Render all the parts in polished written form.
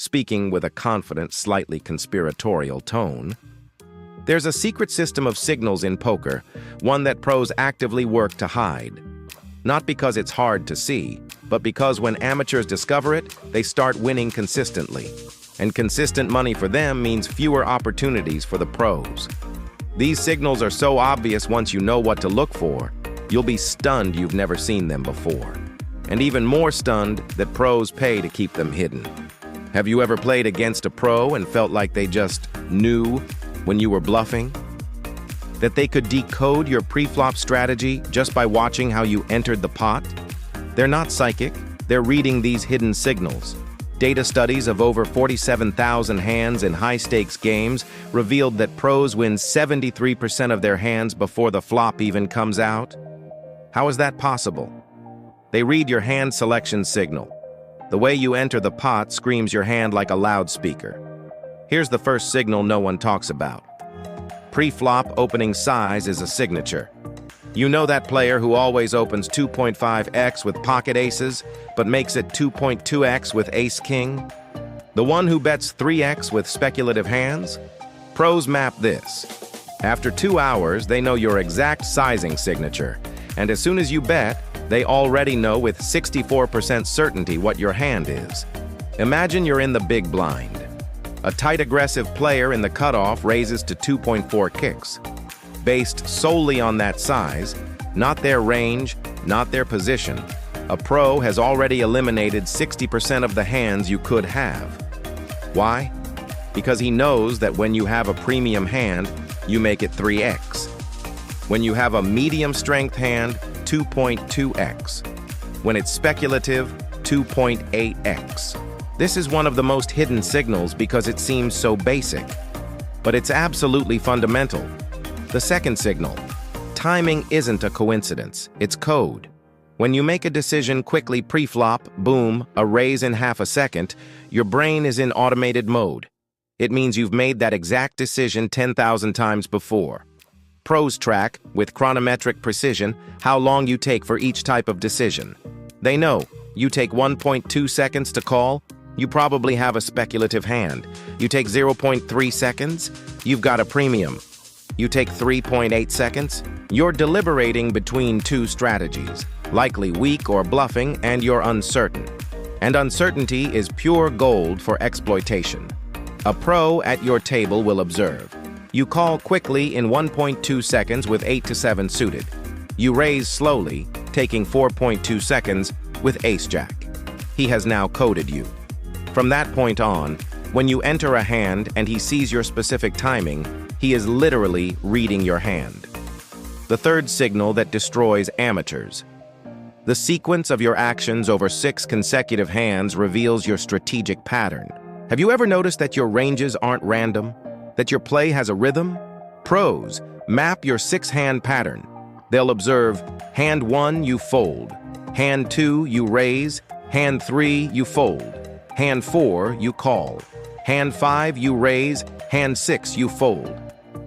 speaking with a confident, slightly conspiratorial tone. There's a secret system of signals in poker, one that pros actively work to hide. Not because it's hard to see, but because when amateurs discover it, they start winning consistently. And consistent money for them means fewer opportunities for the pros. These signals are so obvious once you know what to look for, you'll be stunned you've never seen them before. And even more stunned that pros pay to keep them hidden. Have you ever played against a pro and felt like they just knew when you were bluffing? That they could decode your pre-flop strategy just by watching how you entered the pot? They're not psychic, they're reading these hidden signals. Data studies of over 47,000 hands in high-stakes games revealed that pros win 73% of their hands before the flop even comes out. How is that possible? They read your hand selection signal. The way you enter the pot screams your hand like a loudspeaker. Here's the first signal no one talks about. Pre-flop opening size is a signature. You know that player who always opens 2.5x with pocket aces, but makes it 2.2x with ace-king? The one who bets 3x with speculative hands? Pros map this. After 2 hours, they know your exact sizing signature, and as soon as you bet, they already know with 64% certainty what your hand is. Imagine you're in the big blind. A tight aggressive player in the cutoff raises to 2.4 kicks. Based solely on that size, not their range, not their position, a pro has already eliminated 60% of the hands you could have. Why? Because he knows that when you have a premium hand, you make it 3x. When you have a medium strength hand, 2.2x. When it's speculative, 2.8x. This is one of the most hidden signals because it seems so basic. But it's absolutely fundamental. The second signal. Timing isn't a coincidence, it's code. When you make a decision quickly pre-flop, boom, a raise in half a second, your brain is in automated mode. It means you've made that exact decision 10,000 times before. Pros track, with chronometric precision, how long you take for each type of decision. They know, you take 1.2 seconds to call, you probably have a speculative hand. You take 0.3 seconds, you've got a premium. You take 3.8 seconds, you're deliberating between two strategies, likely weak or bluffing, and you're uncertain. And uncertainty is pure gold for exploitation. A pro at your table will observe. You call quickly in 1.2 seconds with 8 to 7 suited. You raise slowly, taking 4.2 seconds with ace-jack. He has now coded you. From that point on, when you enter a hand and he sees your specific timing, he is literally reading your hand. The third signal that destroys amateurs. The sequence of your actions over 6 consecutive hands reveals your strategic pattern. Have you ever noticed that your ranges aren't random? That your play has a rhythm? Pros map your 6-hand pattern. They'll observe, hand 1, you fold. Hand 2, you raise. Hand 3, you fold. Hand 4, you call. Hand 5, you raise. Hand 6, you fold.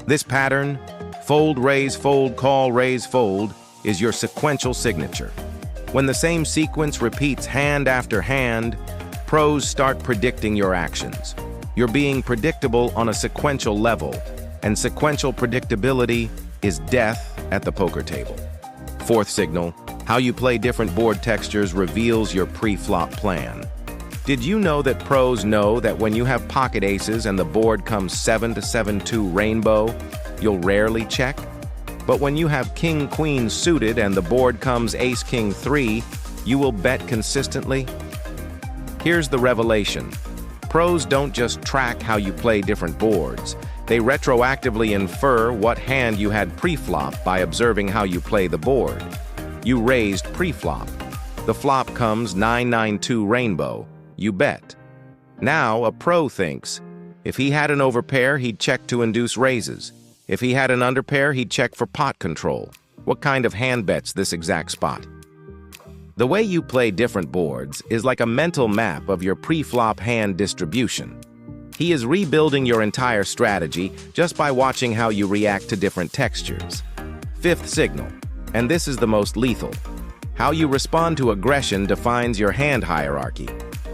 This pattern, fold, raise, fold, call, raise, fold, is your sequential signature. When the same sequence repeats hand after hand, pros start predicting your actions. You're being predictable on a sequential level, and sequential predictability is death at the poker table. Fourth signal, how you play different board textures reveals your pre-flop plan. Did you know that pros know that when you have pocket aces and the board comes 7 to 7-2 rainbow, you'll rarely check? But when you have king-queen suited and the board comes ace-king-3, you will bet consistently? Here's the revelation. Pros don't just track how you play different boards. They retroactively infer what hand you had pre-flop by observing how you play the board. You raised pre-flop. The flop comes 9-9-2 rainbow. You bet. Now a pro thinks, if he had an overpair, he'd check to induce raises. If he had an underpair, he'd check for pot control. What kind of hand bets this exact spot? The way you play different boards is like a mental map of your pre-flop hand distribution. He is rebuilding your entire strategy just by watching how you react to different textures. Fifth signal, and this is the most lethal. How you respond to aggression defines your hand hierarchy.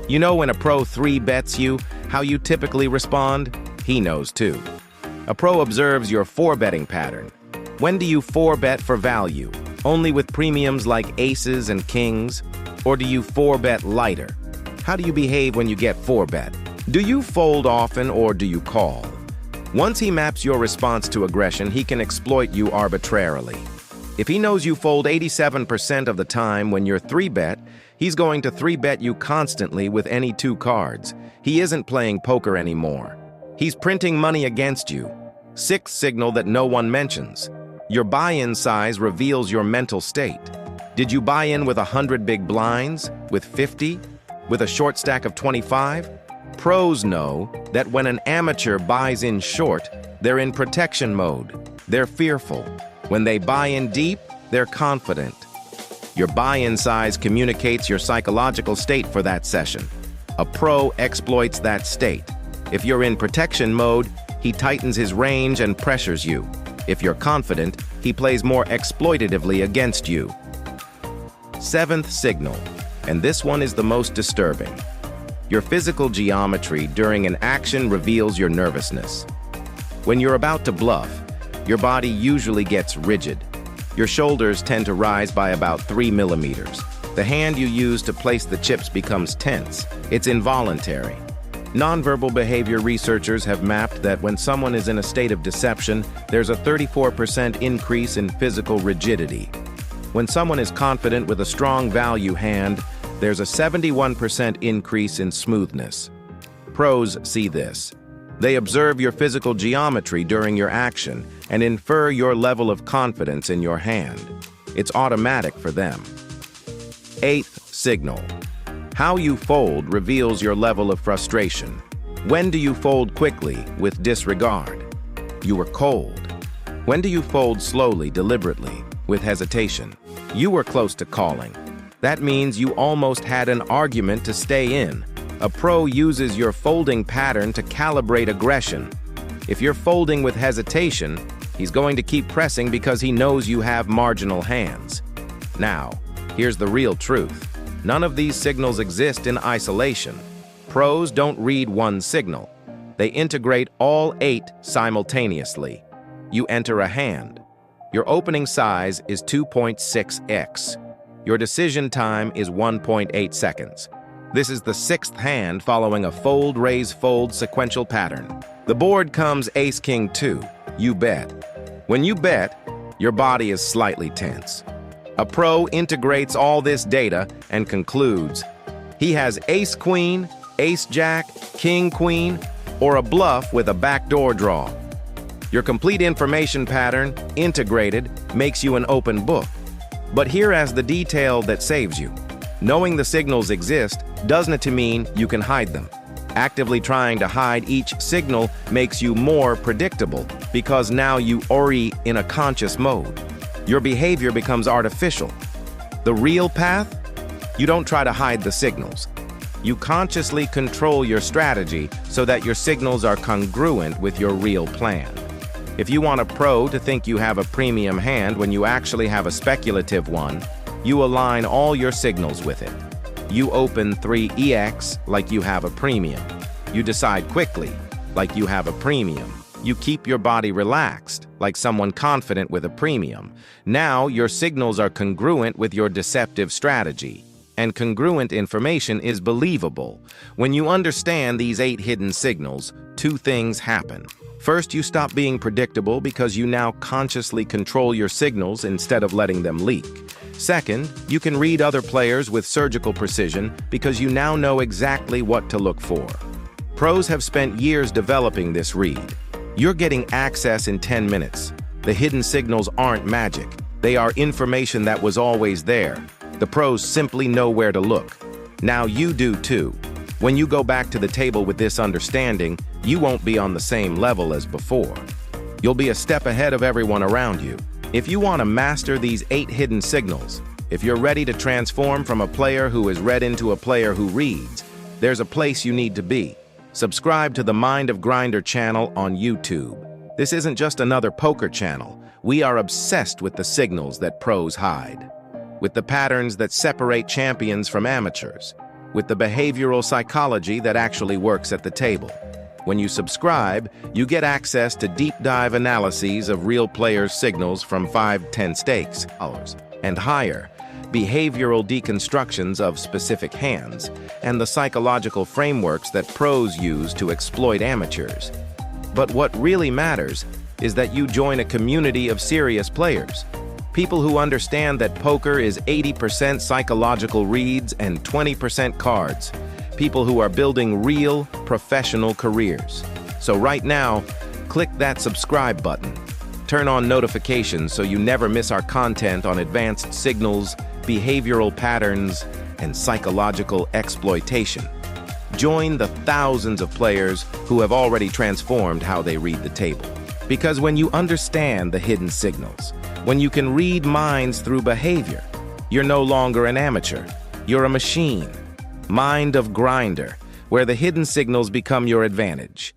You know when a pro 3-bets you, how you typically respond? He knows too. A pro observes your 4-betting pattern. When do you 4-bet for value? Only with premiums like aces and kings? Or do you 4-bet lighter? How do you behave when you get 4-bet? Do you fold often or do you call? Once he maps your response to aggression, he can exploit you arbitrarily. If he knows you fold 87% of the time when you're 3-bet, he's going to 3-bet you constantly with any 2 cards. He isn't playing poker anymore. He's printing money against you. 6th signal that no one mentions. Your buy-in size reveals your mental state. Did you buy in with 100 big blinds? With 50? With a short stack of 25? Pros know that when an amateur buys in short, they're in protection mode. They're fearful. When they buy in deep, they're confident. Your buy-in size communicates your psychological state for that session. A pro exploits that state. If you're in protection mode, he tightens his range and pressures you. If you're confident, he plays more exploitatively against you. 7th signal, and this one is the most disturbing. Your physical geometry during an action reveals your nervousness. When you're about to bluff, your body usually gets rigid. Your shoulders tend to rise by about 3 millimeters. The hand you use to place the chips becomes tense. It's involuntary. Nonverbal behavior researchers have mapped that when someone is in a state of deception, there's a 34% increase in physical rigidity. When someone is confident with a strong value hand, there's a 71% increase in smoothness. Pros see this. They observe your physical geometry during your action and infer your level of confidence in your hand. It's automatic for them. 8th signal. How you fold reveals your level of frustration. When do you fold quickly with disregard? You were cold. When do you fold slowly, deliberately, with hesitation? You were close to calling. That means you almost had an argument to stay in. A pro uses your folding pattern to calibrate aggression. If you're folding with hesitation, he's going to keep pressing because he knows you have marginal hands. Now, here's the real truth. None of these signals exist in isolation. Pros don't read one signal. They integrate all 8 simultaneously. You enter a hand. Your opening size is 2.6x. Your decision time is 1.8 seconds. This is the 6th hand following a fold-raise-fold sequential pattern. The board comes ace-king 2. You bet. When you bet, your body is slightly tense. A pro integrates all this data and concludes he has ace-queen, ace-jack, king-queen, or a bluff with a backdoor draw. Your complete information pattern, integrated, makes you an open book. But here is the detail that saves you. Knowing the signals exist doesn't mean you can hide them. Actively trying to hide each signal makes you more predictable because now you are in a conscious mode. Your behavior becomes artificial. The real path? You don't try to hide the signals. You consciously control your strategy so that your signals are congruent with your real plan. If you want a pro to think you have a premium hand when you actually have a speculative one, you align all your signals with it. You open 3EX like you have a premium. You decide quickly like you have a premium. You keep your body relaxed like someone confident with a premium. Now your signals are congruent with your deceptive strategy. And congruent information is believable. When you understand these 8 hidden signals, 2 things happen. First, you stop being predictable because you now consciously control your signals instead of letting them leak. Second, you can read other players with surgical precision because you now know exactly what to look for. Pros have spent years developing this read. You're getting access in 10 minutes. The hidden signals aren't magic. They are information that was always there. The pros simply know where to look. Now you do too. When you go back to the table with this understanding, you won't be on the same level as before. You'll be a step ahead of everyone around you. If you want to master these 8 hidden signals, if you're ready to transform from a player who is read into a player who reads, there's a place you need to be. Subscribe to the Mind of Grinder channel on YouTube. This isn't just another poker channel. We are obsessed with the signals that pros hide, with the patterns that separate champions from amateurs. with the behavioral psychology that actually works at the table. When you subscribe, you get access to deep dive analyses of real players' signals from 5-10 stakes and higher, behavioral deconstructions of specific hands, and the psychological frameworks that pros use to exploit amateurs. But what really matters is that you join a community of serious players, people who understand that poker is 80% psychological reads and 20% cards, people who are building real, professional careers. So right now, click that subscribe button. Turn on notifications so you never miss our content on advanced signals, behavioral patterns, and psychological exploitation. Join the thousands of players who have already transformed how they read the table. Because when you understand the hidden signals, when you can read minds through behavior, you're no longer an amateur. You're a machine. Mind of grinder, where the hidden signals become your advantage.